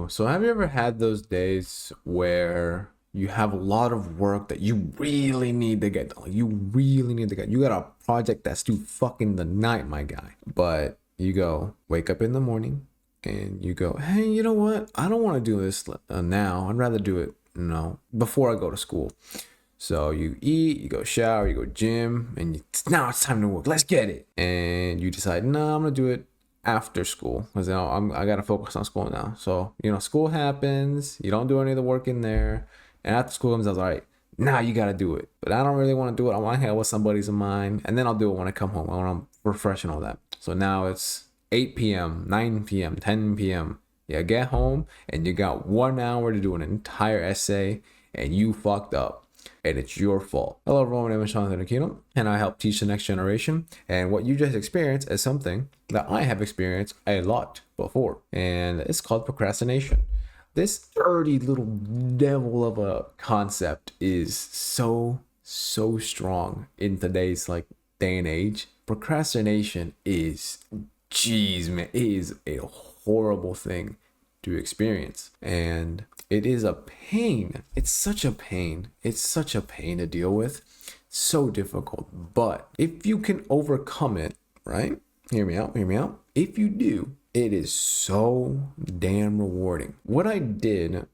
So have you ever had those days where you have a lot of work that you really need to get done? Like, you really need to get. You got a project that's due fucking the night, my guy. But you go wake up in the morning and you go, hey, you know what? I don't want to do this now. I'd rather do it, before I go to school. So you eat, you go shower, you go gym, and now it's time to work. Let's get it. And you decide, no, I'm gonna do it after school because I gotta focus on school now. So school happens, you don't do any of the work in there, and after school comes, I was like, now you gotta do it. But I don't really want to do it. I want to hang out with some buddies of mine, and then I'll do it when I come home. When I'm refreshed and all that. So now it's 8 p.m., 9 p.m., 10 p.m. You get home and you got 1 hour to do an entire essay, and you fucked up. And it's your fault. Hello everyone, my name is Jonathan Aquino, and I help teach the next generation. And what you just experienced is something that I have experienced a lot before, and it's called procrastination. This dirty little devil of a concept is so strong in today's day and age. Procrastination is, jeez man, it is a horrible thing to experience, and it is a pain. It's such a pain. It's such a pain to deal with. So difficult. But if you can overcome it, right? Hear me out. If you do, it is so damn rewarding. What I did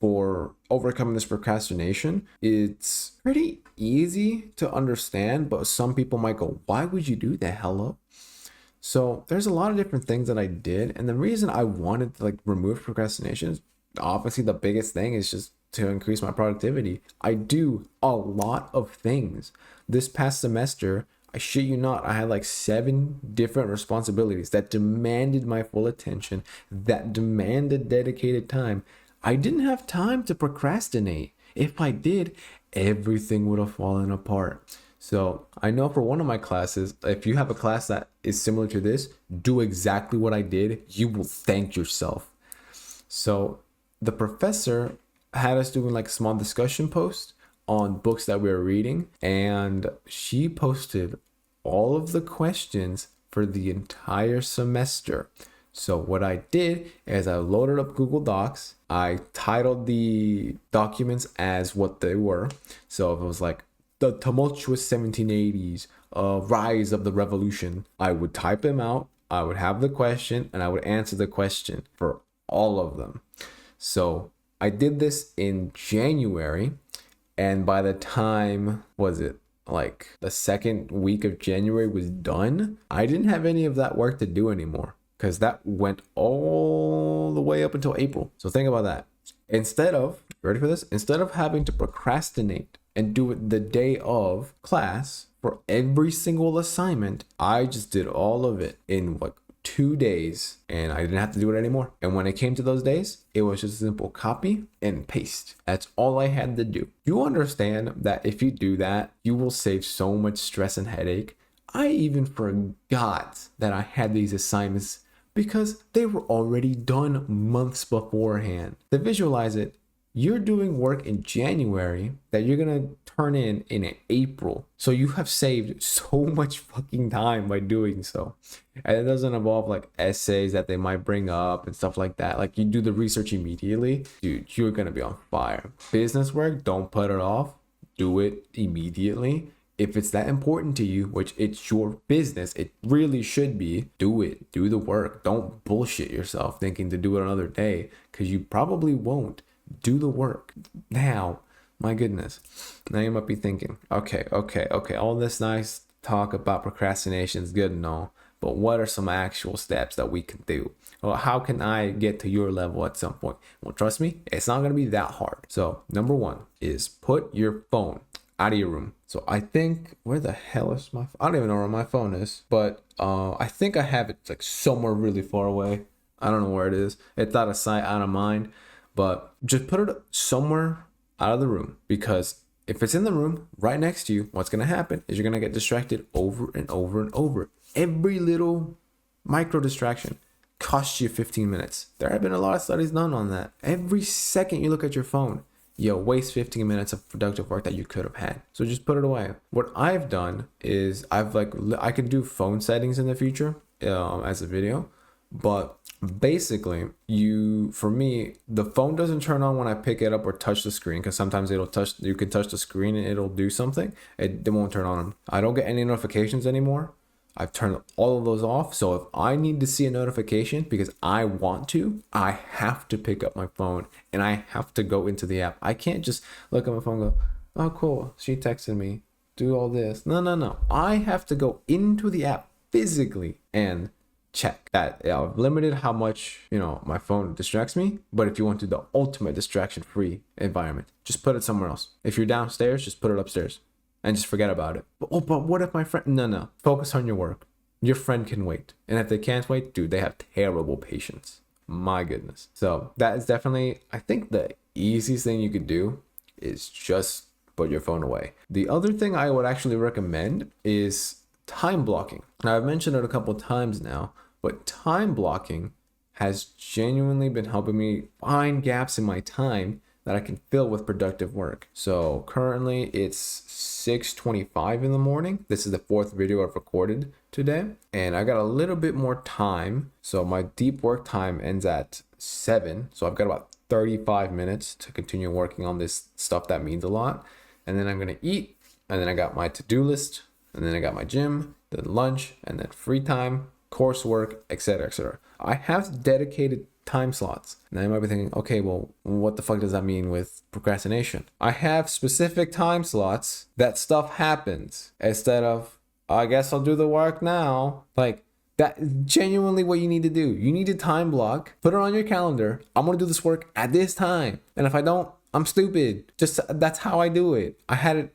for overcoming this procrastination, it's pretty easy to understand, but some people might go, why would you do that? Hello? So there's a lot of different things that I did. And the reason I wanted to remove procrastination is obviously the biggest thing is just to increase my productivity. I do a lot of things. This past semester, I shit you not, I had 7 different responsibilities that demanded my full attention, that demanded dedicated time. I didn't have time to procrastinate. If I did, everything would have fallen apart. So I know for one of my classes, if you have a class that is similar to this, do exactly what I did. You will thank yourself. So the professor had us doing small discussion posts on books that we were reading, and she posted all of the questions for the entire semester. So what I did is I loaded up Google Docs. I titled the documents as what they were. So if it was the tumultuous 1780s, rise of the revolution, I would type them out. I would have the question and I would answer the question for all of them. So I did this in January, and by the time, the second week of January was done, I didn't have any of that work to do anymore because that went all the way up until April. So think about that. Instead of having to procrastinate and do it the day of class for every single assignment, I just did all of it in 2 days, and I didn't have to do it anymore. And when it came to those days, it was just a simple copy and paste. That's all I had to do. You understand that if you do that, you will save so much stress and headache. I even forgot that I had these assignments because they were already done months beforehand. To visualize it, you're doing work in January that you're going to turn in April. So you have saved so much fucking time by doing so. And it doesn't involve essays that they might bring up and stuff like that. You do the research immediately. Dude, you're going to be on fire. Business work, don't put it off. Do it immediately. If it's that important to you, which it's your business, it really should be, do it. Do the work. Don't bullshit yourself thinking to do it another day, because you probably won't. Do the work. Now, my goodness. Now you might be thinking, okay. All this nice talk about procrastination is good and all, but what are some actual steps that we can do? Well, how can I get to your level at some point? Well, trust me, it's not going to be that hard. So, number 1 is put your phone out of your room. So I think, where the hell is my phone? I don't even know where my phone is, but I think I have it somewhere really far away. I don't know where it is. It's out of sight, out of mind. But just put it somewhere out of the room, because if it's in the room right next to you, what's going to happen is you're going to get distracted over and over and over. Every little micro distraction costs you 15 minutes. There have been a lot of studies done on that. Every second you look at your phone, you waste 15 minutes of productive work that you could have had. So just put it away. What I've done is I can do phone settings in the future as a video. But basically, for me, the phone doesn't turn on when I pick it up or touch the screen, because sometimes you can touch the screen and it'll do something. It won't turn on. I don't get any notifications anymore. I've turned all of those off. So if I need to see a notification because I want to, I have to pick up my phone and I have to go into the app. I can't just look at my phone and go, oh, cool, she texted me, do all this. No. I have to go into the app physically and check that. I've limited how much, my phone distracts me. But if you want to do the ultimate distraction-free environment, just put it somewhere else. If you're downstairs, just put it upstairs. And just forget about it. But what if my friend... No. Focus on your work. Your friend can wait. And if they can't wait, dude, they have terrible patience. My goodness. So that is definitely... I think the easiest thing you could do is just put your phone away. The other thing I would actually recommend is time blocking. Now, I've mentioned it a couple of times now, but time blocking has genuinely been helping me find gaps in my time that I can fill with productive work. So currently it's 6:25 in the morning. This is the fourth video I've recorded today, and I got a little bit more time. So my deep work time ends at 7. So I've got about 35 minutes to continue working on this stuff that means a lot. And then I'm gonna eat, and then I got my to-do list, and then I got my gym, then lunch, and then free time, coursework, etc., etc. I have dedicated time slots. Now you might be thinking, okay, well, what the fuck does that mean with procrastination? I have specific time slots that stuff happens instead of, I guess I'll do the work now. Like, that's genuinely what you need to do. You need to time block, put it on your calendar. I'm gonna do this work at this time. And if I don't, I'm stupid. Just that's how I do it. I had it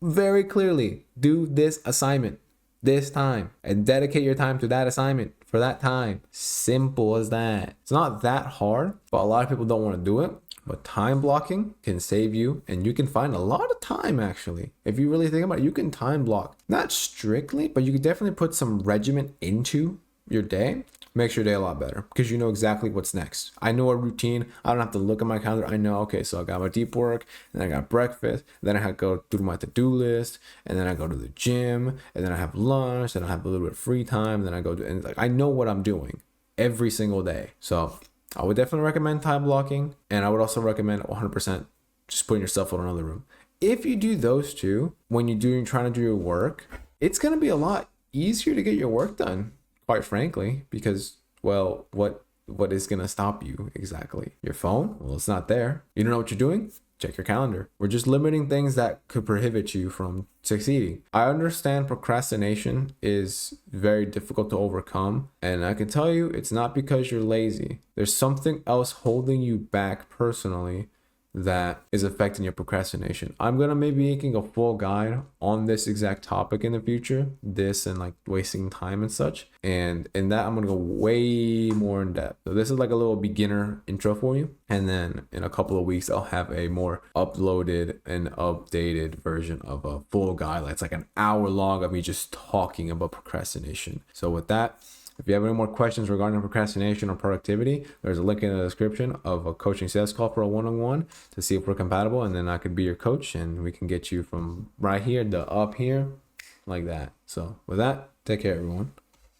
very clearly. Do this assignment this time and dedicate your time to that assignment for that time. Simple as that. It's not that hard, but a lot of people don't want to do it. But time blocking can save you, and you can find a lot of time actually. If you really think about it, you can time block. Not strictly, but you can definitely put some regimen into your day. Makes your day a lot better because you know exactly what's next. I know a routine. I don't have to look at my calendar. I know, okay, so I got my deep work, and then I got breakfast, then I have to go through my to-do list, and then I go to the gym, and then I have lunch, then I have a little bit of free time, then I go to, and like I know what I'm doing every single day. So I would definitely recommend time blocking, and I would also recommend 100% just putting yourself in another room. If you do those two, when you're trying to do your work, it's gonna be a lot easier to get your work done. Quite frankly, because, well, what is going to stop you exactly? Your phone? Well, it's not there. You don't know what you're doing? Check your calendar. We're just limiting things that could prohibit you from succeeding. I understand procrastination is very difficult to overcome, and I can tell you it's not because you're lazy. There's something else holding you back personally that is affecting your procrastination. I'm gonna maybe making a full guide on this exact topic in the future, this and like wasting time and such, and in that I'm gonna go way more in depth. So this is like a little beginner intro for you, and then in a couple of weeks I'll have a more uploaded and updated version of a full guide. It's like an hour long of me just talking about procrastination. So with that, if you have any more questions regarding procrastination or productivity, there's a link in the description of a coaching sales call for a one-on-one to see if we're compatible, and then I could be your coach and we can get you from right here to up here like that. So with that, take care, everyone.